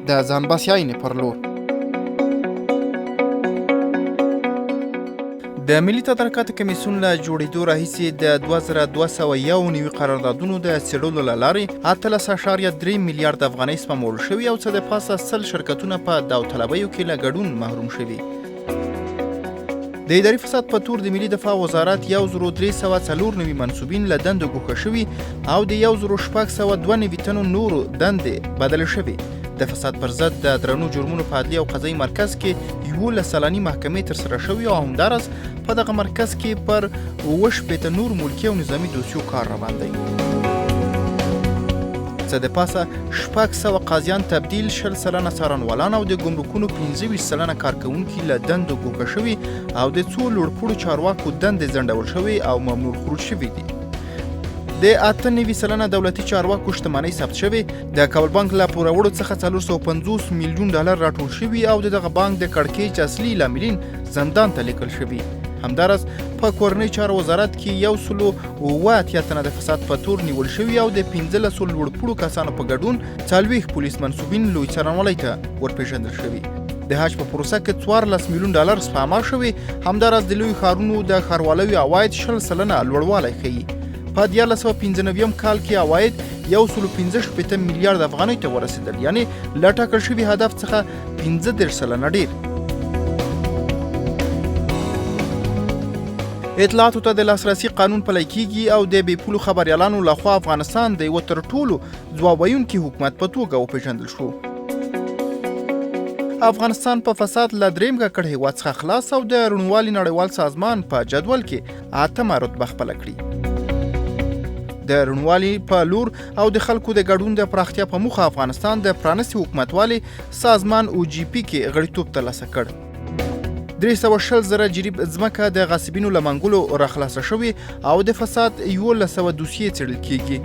د ځان بسیاینې پر لور. د ملي تدارکاتو کمیسیون له جوړېدو راهیسې د 2291 قراردادونو د څېړلو له لارې 18.3 میلیارد افغانۍ سپمول شوي او څه د پاسه 100 شرکتونه په داوطلبیو کې له ګډون محروم شوي. د اداري فساد په تور د ملي دفاع وزارت 1394 منصوبین له دندو ګوښه شوي او د 1602 تنو نورو دندې بدلې شوي. د فساد پر ضد د درنو جرمونو په عدلي او قضایي مرکز کې 11 سلنې محکمې ترسره شوي او همداراز په دغه مرکز کې پر 70 نور ملکي او نظامي دوسیو کار روان دی. څه د پاسه 600 قاضیان تبدیل، 20 سلنه څارنوالان او د ګمرکونو 25 سلنه کارکوونکي له دندو ګوښه شوي او د څو لوړپوړو چارواکو دندې ځنډول شوي او ممنوع خروج شوي دي. د 98 سلنه دولتي چارواکو شتمنۍ ثبت شوې. د کابل بانک له پوروړو څخه 450 میلیون ډالر راټول شوي او د دغه بانک د کړکېچ اصلي لاملین زندان ته لیکل شوي. همداراز په کورنۍ چارو وزارت کې 187 تنه د فساد په تور نیول شوي او د 15 لوړپوړو کسانو په ګډون 40 پولیس منصوبین لوی څارنوالۍ ته ورپېژندل شوي. د حج په پروسه کې 14 میلیون ډالر سپما شوي. همداراز د لوی ښارونو د ښاروالۍ عواید 20 سلنه لوړوالی ښیي. په 1995 کال کې عواید 115 میلیارد افغانۍ ته ورسېدل، یعنی له ټاکل شوي هدف څخه 15 سلنه ډېر. اطلاعاتو ته د لاسرسي قانون پلی کیږي او د بې پولو خبریالانو لخوا افغانستان د یوه تر ټولو ځواب ویونکي حکومت په توګه وپېژندل شو. افغانستان په فساد له درېیم ککړ هېواد څخه خلاص او د روڼوالي نړیوال سازمان په جدول کې 8مه رتبه خپله کړي. د روڼوالي په لور او د خلکو د ګډون د پراختیا په موخه افغانستان د پرانیستي حکومتوالي سازمان OGP کې غړیتوب ترلاسه کړ. 320 زره جریب ځمکه د غاصبینو له منګولو راخلاصه شوې او د فساد 1100 دوسیې څېړل کیږي.